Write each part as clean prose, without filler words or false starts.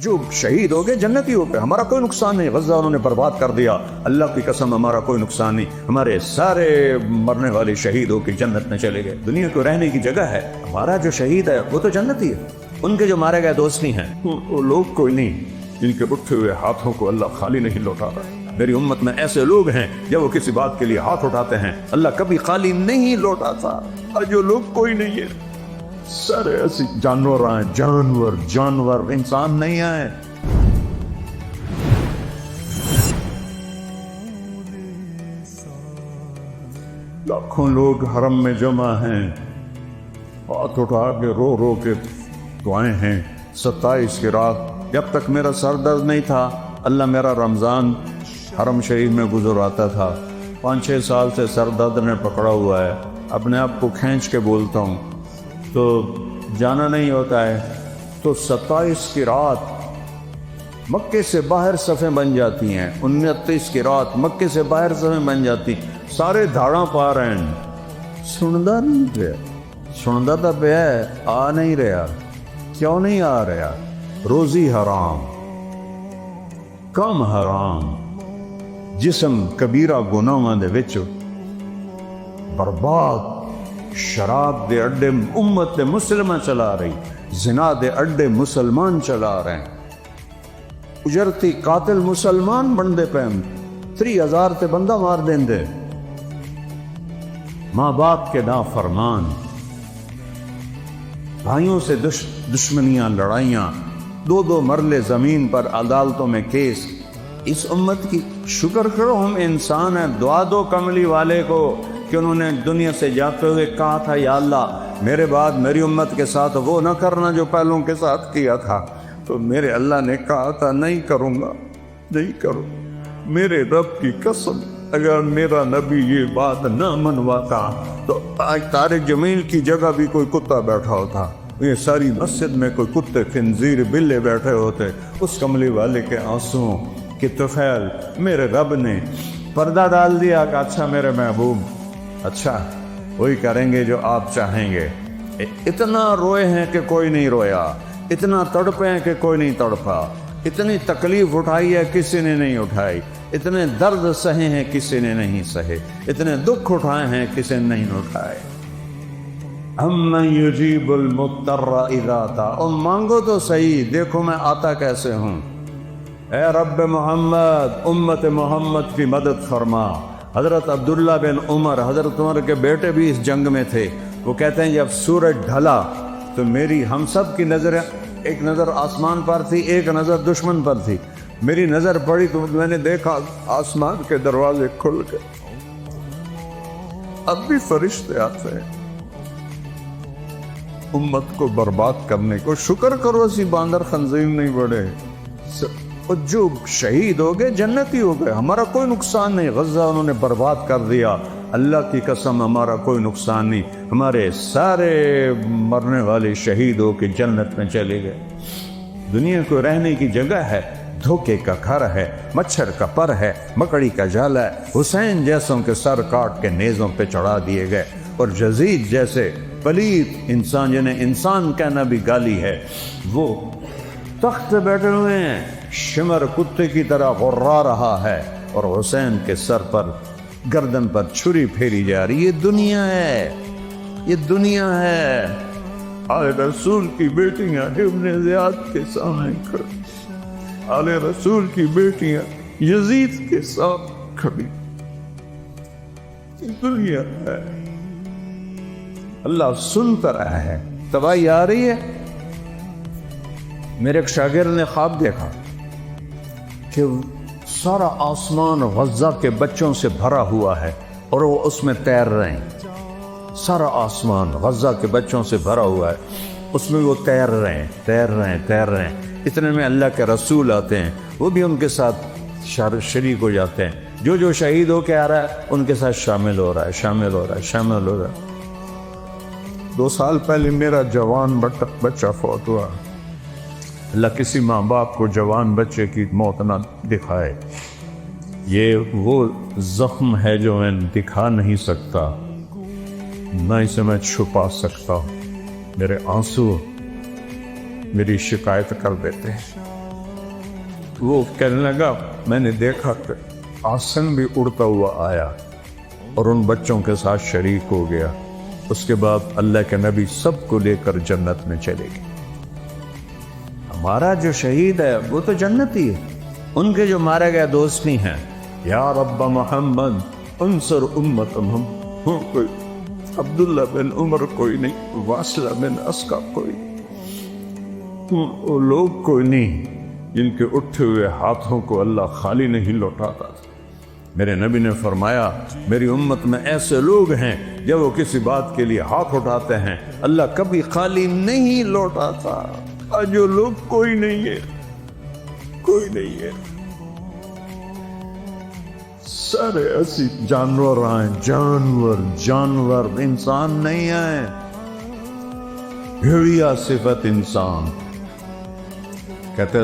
جو شہید ہو گئے جنتی ہو گئے، ہمارا کوئی نقصان نہیں، غزہ انہوں نے برباد کر دیا، اللہ کی قسم ہمارا کوئی نقصان نہیں، ہمارے سارے مرنے والے شہید ہو کے جنت میں چلے گئے۔ دنیا کو رہنے کی جگہ ہے، ہمارا جو شہید ہے وہ تو جنتی ہے، ان کے جو مارے گئے دوست نہیں ہیں، وہ لوگ کوئی نہیں جن کے اٹھے ہوئے ہاتھوں کو اللہ خالی نہیں لوٹاتا۔ میری امت میں ایسے لوگ ہیں جب وہ کسی بات کے لیے ہاتھ اٹھاتے ہیں اللہ کبھی خالی نہیں لوٹاتا، اور جو لوگ کوئی نہیں ہے، سارے ایسے جانور آئے، جانور انسان نہیں آئے۔ لاکھوں لوگ حرم میں جمع ہیں، ہاتھ اٹھا کے رو رو کے دعائیں ہیں۔ 27 کی رات جب تک میرا سر درد نہیں تھا، اللہ میرا رمضان حرم شریف میں گزراتا تھا۔ 5-6 سال سے سر درد نے پکڑا ہوا ہے، اپنے آپ کو کھینچ کے بولتا ہوں تو جانا نہیں ہوتا ہے، تو 27 کی رات مکے سے باہر صفیں بن جاتی ہیں، 29 کی رات مکے سے باہر صفیں بن جاتی، سارے دھاڑاں پا رہے ہیں، سندا نہیں رہا، سندا تو پہ ہے، آ نہیں رہا۔ کیوں نہیں آ رہا؟ روزی حرام، کم حرام، جسم کبیرہ گناہاں دے وچ برباد، شراب دے اڈے امت مسلمہ چلا رہی، زنا دے اڈے مسلمان چلا رہے ہیں، اجرتی قاتل مسلمان بندے پہ 30,000 تے بندہ مار دیں دے، ماں باپ کے نافرمان، بھائیوں سے دشمنیاں، لڑائیاں، 2 مرلے زمین پر عدالتوں میں کیس۔ اس امت کی شکر کرو ہم انسان ہیں، دعا دو کملی والے کو کہ انہوں نے دنیا سے جاتے ہوئے کہا تھا یا اللہ میرے بعد میری امت کے ساتھ وہ نہ کرنا جو پہلوں کے ساتھ کیا تھا، تو میرے اللہ نے کہا تھا نہیں کروں گا، نہیں کروں۔ میرے رب کی قسم اگر میرا نبی یہ بات نہ منواتا تو آج طارق جمیل کی جگہ بھی کوئی کتا بیٹھا ہوتا، یہ ساری مسجد میں کوئی کتے خنزیر بلے بیٹھے ہوتے۔ اس کملی والے کے آنسوں کہ طفیل میرے رب نے پردہ ڈال دیا کہ اچھا میرے محبوب، اچھا وہی کریں گے جو آپ چاہیں گے۔ اتنا روئے ہیں کہ کوئی نہیں رویا، اتنا تڑپے ہیں کہ کوئی نہیں تڑپا، اتنی تکلیف اٹھائی ہے کسی نے نہیں اٹھائی، اتنے درد سہے ہیں کسی نے نہیں سہے، اتنے دکھ اٹھائے ہیں کسی نے نہیں اٹھائے۔ اَمَّن يُجِيبُ الْمُضْطَرَّ إِذَا دَعَاهُ، اور مانگو تو صحیح، دیکھو میں آتا کیسے ہوں۔ اے رب محمد، امت محمد کی مدد فرما۔ حضرت عبداللہ بن عمر، حضرت عمر کے بیٹے بھی اس جنگ میں تھے، وہ کہتے ہیں جب سورج ڈھلا تو میری ہم سب کی نظر، ایک نظر آسمان پر تھی، ایک نظر دشمن پر تھی، میری نظر پڑی تو میں نے دیکھا آسمان کے دروازے کھل گئے، اب بھی فرشتے آتے ہیں امت کو برباد کرنے کو۔ شکر کرو اسی باندر خنزیر نہیں بڑھے، جو شہید ہو گئے جنتی ہو گئے، ہمارا کوئی نقصان نہیں، غزہ انہوں نے برباد کر دیا، اللہ کی قسم ہمارا کوئی نقصان نہیں، ہمارے سارے مرنے والے شہید ہو کے جنت میں چلے گئے۔ دنیا کو رہنے کی جگہ ہے، دھوکے کا گھر ہے، مچھر کا پر ہے، مکڑی کا جال ہے، حسین جیسوں کے سر کاٹ کے نیزوں پہ چڑھا دیے گئے، اور یزید جیسے پلیت انسان جنہیں انسان کہنا بھی گالی ہے، وہ تخت پہ بیٹھے ہوئے ہیں، شمر کتے کی طرح غرا رہا ہے، اور حسین کے سر پر گردن پر چھری پھیری جا رہی۔ یہ دنیا ہے، یہ دنیا ہے۔ آل رسول کی بیٹیاں ابن زیاد کے سامنے کھڑی، آل رسول کی بیٹیاں یزید کے ساتھ کھڑی، دنیا ہے۔ اللہ سنتا رہا ہے، تباہی آ رہی ہے۔ میرے ایک شاگرد نے خواب دیکھا کہ سارا آسمان غزہ کے بچوں سے بھرا ہوا ہے اور وہ اس میں تیر رہے ہیں، سارا آسمان غزہ کے بچوں سے بھرا ہوا ہے، اس میں وہ تیر رہے ہیں۔ اتنے میں اللہ کے رسول آتے ہیں، وہ بھی ان کے ساتھ شریک ہو جاتے ہیں، جو شہید ہو کے آ رہا ہے ان کے ساتھ شامل ہو رہا ہے۔ 2 سال پہلے میرا جوان بچہ فوت ہوا، اللہ کسی ماں باپ کو جوان بچے کی موت نہ دکھائے۔ یہ وہ زخم ہے جو میں دکھا نہیں سکتا، نہ اسے میں چھپا سکتا ہوں۔ میرے آنسو میری شکایت کر دیتے ہیں۔ وہ کہنے لگا میں نے دیکھا کہ آسن بھی اڑتا ہوا آیا اور ان بچوں کے ساتھ شریک ہو گیا. اس کے بعد اللہ کے نبی سب کو لے کر جنت میں چلے گئے. ہمارا جو شہید ہے وہ تو جنتی ہے. ان کے جو مارے گئے دوست نہیں ہیں. یا رب محمد انصر امت محمد. کوئی عبداللہ بن عمر کوئی نہیں, واصلہ بن اسقع کوئی نہیں, وہ لوگ کوئی نہیں جن کے اٹھے ہوئے ہاتھوں کو اللہ خالی نہیں لوٹاتا. میرے نبی نے فرمایا میری امت میں ایسے لوگ ہیں جب وہ کسی بات کے لیے ہاتھ اٹھاتے ہیں اللہ کبھی خالی نہیں لوٹاتا. آج جو لوگ کوئی نہیں ہے, کوئی نہیں ہے. سارے ایسی جانور آئے, جانور انسان نہیں آئے. بھیڑیا صفت انسان. کہتے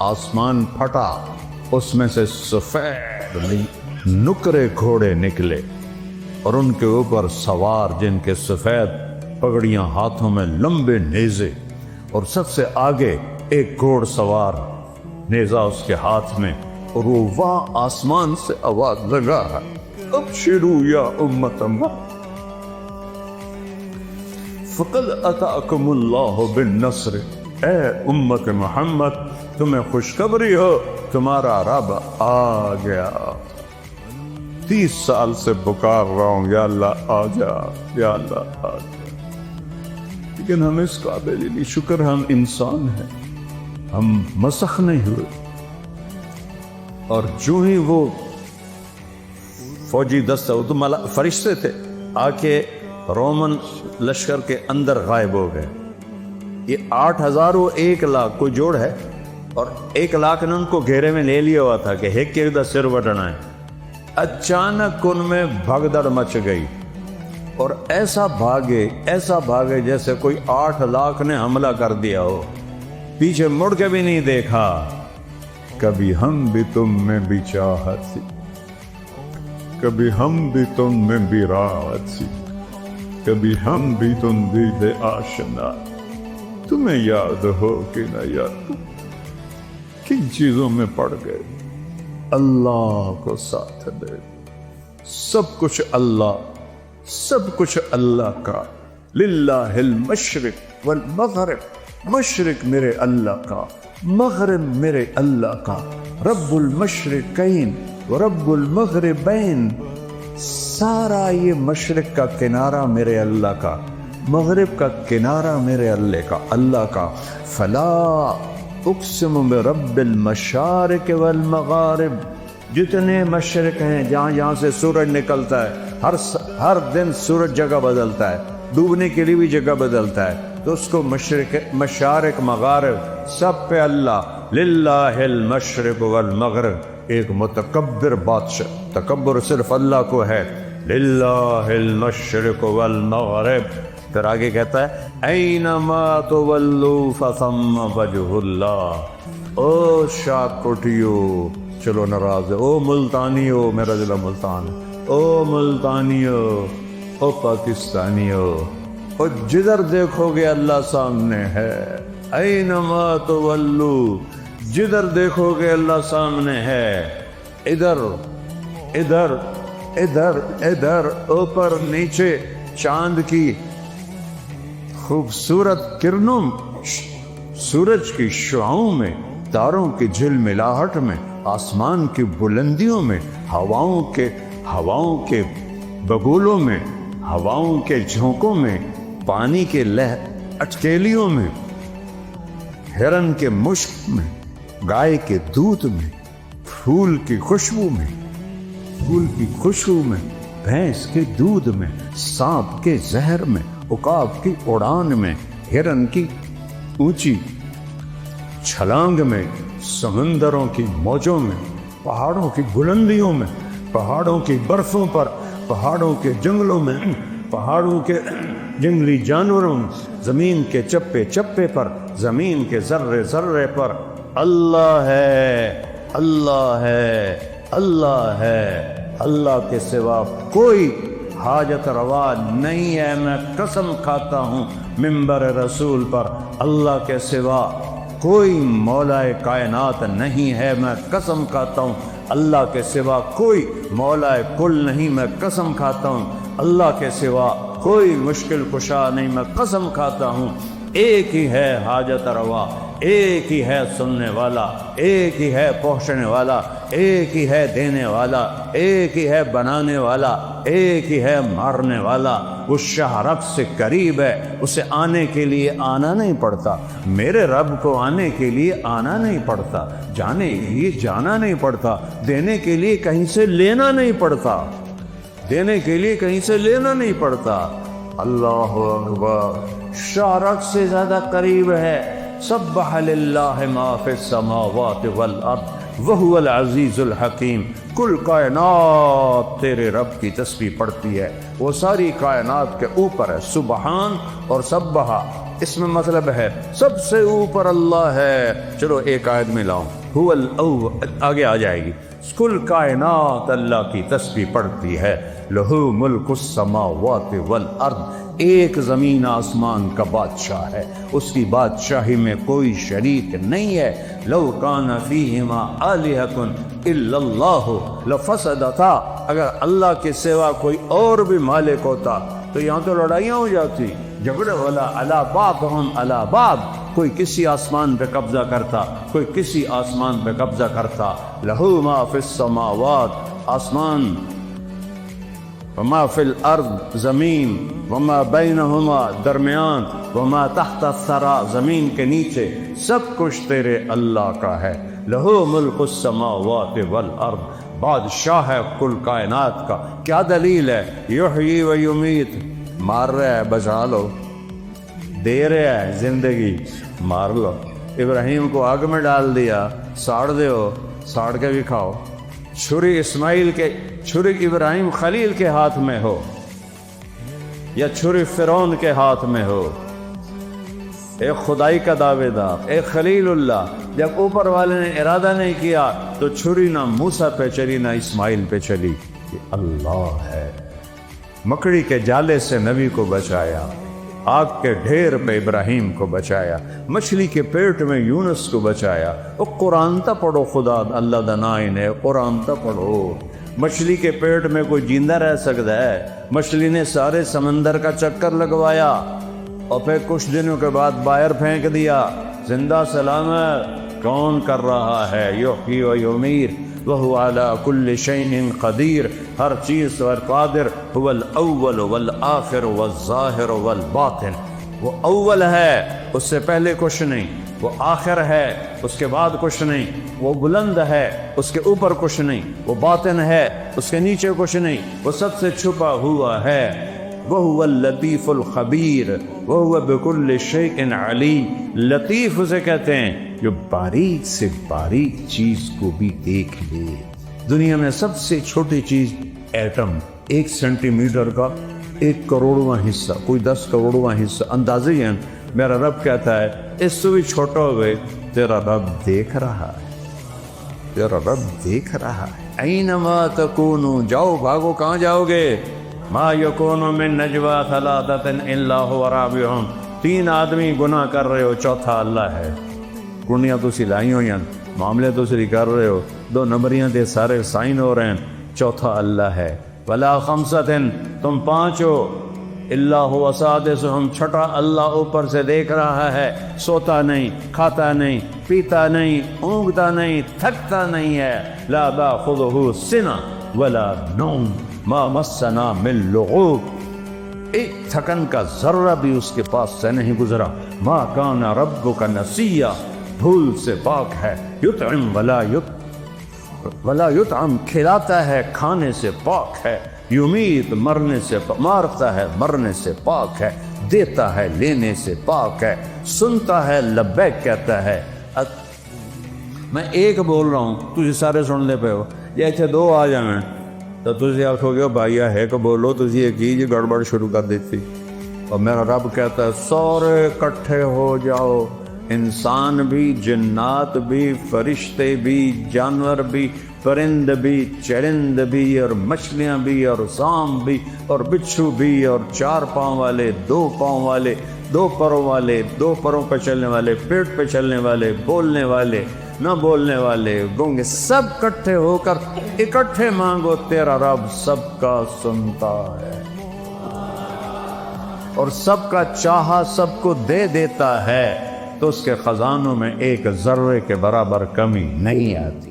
آسمان پھٹا, اس میں سے سفید نکرے گھوڑے نکلے اور ان کے اوپر سوار جن کے سفید پگڑیاں, ہاتھوں میں لمبے نیزے, اور سب سے آگے ایک گھوڑ سوار, نیزہ اس کے ہاتھ میں, اور وہ وہاں آسمان سے آواز لگا ہے ابشروا یا امت محمد فقد اتاکم اللہ بالنصر. اے امت محمد تمہیں خوشخبری ہو, تمہارا رب آ گیا. 30 سال سے پکار رہا ہوں یا اللہ آ جا, یا اللہ آ جا, لیکن ہم اس قابل نہیں. شکر ہم انسان ہیں, ہم مسخ نہیں ہوئے. اور جو ہی وہ فوجی دستہ, وہ تو فرشتے تھے, آ کے رومن لشکر کے اندر غائب ہو گئے. یہ 8,000 و 1,00,000 کوئی جوڑ ہے, اور 1,00,000 نے ان کو گھیرے میں لے لیا ہوا تھا کہ ایک ایک دا سر وٹنا ہے. اچانک ان میں بھگدڑ مچ گئی اور ایسا بھاگے جیسے کوئی 8,00,000 نے حملہ کر دیا ہو. پیچھے مڑ کے بھی نہیں دیکھا. کبھی ہم بھی تم میں بھی چاہت سی, کبھی ہم بھی تم میں بھی راحت سی, کبھی ہم بھی تم بھی دے آشنا. تمہیں یاد ہو کہ نہ یاد, کن چیزوں میں پڑ گئے. اللہ کو ساتھ دے, سب کچھ اللہ, سب کچھ اللہ کا. للہ المشرق والمغرب, مشرق میرے اللہ کا, مغرب میرے اللہ کا. رب المشرقین ورب المغربین. سارا یہ مشرق کا کنارہ میرے اللہ کا, مغرب کا کنارہ میرے اللہ کا. فلا اقسم برب المشارق والمغارب. جتنے مشرق ہیں جہاں سے سورج نکلتا ہے, ہر دن سورج جگہ بدلتا ہے, ڈوبنے کے لیے بھی جگہ بدلتا ہے, تو اس کو مشارق مغارب سب پہ اللہ. للہ المشرق والمغرب. ایک متکبر بادشاہ, تکبر صرف اللہ کو ہے. للہ المشرق والمغرب. پھر آگے کہتا ہے اینما تولوا فثم وجہ اللہ. او شاہ کوٹیو, چلو ناراض ہے, او ملتانیو, میرا ضلع ملتان, او ملتانیو, او پاکستانیو, او جدھر دیکھو گے اللہ سامنے ہے. اینما تولوا, جدھر دیکھو گے اللہ سامنے ہے. ادھر ادھر ادھر ادھر, اوپر نیچے, چاند کی خوبصورت کرنوں, سورج کی شعاؤں میں, تاروں کی جھلملاہٹ میں, آسمان کی بلندیوں میں, ہواؤں کے بگولوں میں, ہواؤں کے جھونکوں میں, پانی کے اٹکیلیوں میں, ہرن کے مشک میں, گائے کے دودھ میں, پھول کی خوشبو میں, بھینس کے دودھ میں, سانپ کے زہر میں, عقاب کی اڑان میں, ہرن کی اونچی چھلانگ میں, سمندروں کی موجوں میں, پہاڑوں کی بلندیوں میں, پہاڑوں کی برفوں پر, پہاڑوں کے جنگلوں میں, پہاڑوں کے جنگلی جانوروں میں, زمین کے چپے چپے پر, زمین کے ذرے ذرے پر. اللہ ہے, اللہ ہے, اللہ ہے. اللہ کے سوا کوئی حاجت روا نہیں ہے. میں قسم کھاتا ہوں منبر رسول پر, اللہ کے سوا کوئی مولا کائنات نہیں ہے، میں قسم کھاتا ہوں اللہ کے سوا کوئی مولا کل نہیں، میں قسم کھاتا ہوں اللہ کے سوا کوئی مشکل کشا نہیں، میں قسم کھاتا ہوں ایک ہی ہے حاجت روا، ایک ہی ہے سننے والا، ایک ہی ہے پہنچنے والا، ایک ہی ہے دینے والا، ایک ہی ہے بنانے والا، ایک ہی ہے مارنے والا۔ وہ شاہ رب سے قریب ہے، اسے آنے کے لیے آنا نہیں پڑتا، میرے رب کو آنے کے لیے آنا نہیں پڑتا، جانے کے لیے جانا نہیں پڑتا، دینے کے لیے کہیں سے لینا نہیں پڑتا، دینے کے لیے کہیں سے لینا نہیں پڑتا۔ اللہ اکبر، شاہ رب سے زیادہ قریب ہے۔ سبح للہ ما فی السماوات والارض وہو العزیز الحکیم۔ کل کائنات تیرے رب کی تسبیح پڑھتی ہے، وہ ساری کائنات کے اوپر ہے۔ سبحان اور سبحہ اس میں مطلب ہے سب سے اوپر اللہ ہے۔ چلو ایک آیت میں لاؤں، هو الاول آگے آ جائے گی۔ کل کائنات اللہ کی تسبیح پڑھتی ہے۔ لہو ملک السماوات والارض، ایک زمین آسمان کا بادشاہ ہے، اس کی بادشاہی میں کوئی شریک نہیں ہے۔ لو کان فیہما آلہۃ الا اللہ لفسدتا، اگر اللہ کے سوا کوئی اور بھی مالک ہوتا تو یہاں تو لڑائیاں ہو جاتی، جھگڑے والا الا بعضهم الا بعض، کوئی کسی آسمان پہ قبضہ کرتا، کوئی کسی آسمان پہ قبضہ کرتا۔ لہو ما فی السماوات، آسمان، وما فی الارض، زمین، وما بینہما، درمیان، وما تحت الثری، زمین کے نیچے، سب کچھ تیرے اللہ کا ہے۔ لہو ملک السماوات والارض، بادشاہ ہے کل کائنات کا۔ کیا دلیل ہے؟ یحیی و یمیت، مار رہا ہے بچا لو، دے رہا ہے زندگی، مار لو۔ ابراہیم کو آگ میں ڈال دیا، ساڑ دو، ساڑ کے بھی کھاؤ۔ چھری اسماعیل کے، چھری ابراہیم خلیل کے ہاتھ میں ہو یا چھری فرعون کے ہاتھ میں ہو، ایک خدائی کا دعوے دار، ایک خلیل اللہ، جب اوپر والے نے ارادہ نہیں کیا تو چھری نہ موسیٰ پہ چلی نہ اسماعیل پہ چلی۔ یہ اللہ ہے۔ مکڑی کے جالے سے نبی کو بچایا، آگ کے ڈھیر پہ ابراہیم کو بچایا، مچھلی کے پیٹ میں یونس کو بچایا۔ وہ قرآن تا پڑھو، خدا اللہ دا نائن ہے، قرآن تا پڑھو۔ مچھلی کے پیٹ میں کوئی جیندہ رہ سکتا ہے؟ مچھلی نے سارے سمندر کا چکر لگوایا اور پھر کچھ دنوں کے بعد باہر پھینک دیا، زندہ سلامت۔ کون کر رہا ہے؟ یحیی و یمیت وہو علی کل شیء قدیر، ہر چیز پر قادر۔ هو الاول والآخر والظاہر والباطن، وہ اول ہے، اس سے پہلے کچھ نہیں، وہ آخر ہے، اس کے بعد کچھ نہیں، وہ بلند ہے، اس کے اوپر کچھ نہیں، وہ باطن ہے، اس کے نیچے کچھ نہیں، وہ سب سے چھپا ہوا ہے۔ وَهُوَ اللَّطِيفُ الْخَبِيرُ وَهُوَ بِكُلِّ شَيْءٍ عَلِيمٌ۔ لطیف اسے کہتے ہیں جو باریک سے باریک چیز کو بھی دیکھ لے۔ دنیا میں سب سے چھوٹی چیز ایٹم، 1 سینٹی میٹر کا 1 کروڑواں حصہ، کوئی 10 کروڑواں حصہ، اندازے ہیں۔ میرا رب کہتا ہے اس سے بھی چھوٹا ہوئے تیرا رب دیکھ رہا ہے، تیرا رب دیکھ رہا ہے۔ اینما تکونوا، جاؤ بھاگو، کہاں جاؤ گے؟ ما یکون من نجوا ثلاثۃ الا هو رابعهم، 3 آدمی گناہ کر رہے ہو، چوتھا اللہ ہے۔ کنیاں تو سلائی ہوئی ہیں، معاملے تو سری کر رہے ہو، 2 نمبریاں دے سارے سائن ہو رہے ہیں، چوتھا اللہ ہے۔ ولا خمسۃ، تم 5 ہو، الا هو سادسهم، چھٹا اللہ اوپر سے دیکھ رہا ہے، سوتا نہیں، کھاتا نہیں، پیتا نہیں، اونگتا نہیں، تھکتا نہیں ہے۔ لا تأخذه سنة ولا نوم ما مسنا من لغوب، ایک تھکن کا ذرہ بھی اس کے پاس سے نہیں گزرا۔ ما کان ربک نسیا، بھول سے پاک ہے۔ یطعم ولا یطعم، کھلاتا ہے، کھانے سے پاک ہے۔ یمیت، مرنے سے، مارتا ہے، مرنے سے پاک ہے۔ دیتا ہے، لینے سے پاک ہے۔ سنتا ہے، لبیک کہتا ہے۔ میں ایک بول رہا ہوں، تجھے سارے سن لے پہ ہو، یہ ایسے 2 آ جائیں تو تجھے آخو گے بھائیا ہے کہ بولو، تجھے ایک ہی گڑبڑ شروع کر دیتی۔ اور میرا رب کہتا ہے سارے اکٹھے ہو جاؤ، انسان بھی، جنات بھی، فرشتے بھی، جانور بھی، پرند بھی، چرند بھی، اور مچھلیاں بھی، اور سام بھی، اور بچھو بھی، اور 4 پاؤں والے، 2 پاؤں والے، دو پروں والے، دو پروں پہ چلنے والے، پیٹ پہ چلنے والے، بولنے والے، نہ بولنے والے، گونگے، سب اکٹھے ہو کر اکٹھے مانگو، تیرا رب سب کا سنتا ہے اور سب کا چاہا سب کو دے دیتا ہے، تو اس کے خزانوں میں ایک ذرے کے برابر کمی نہیں آتی۔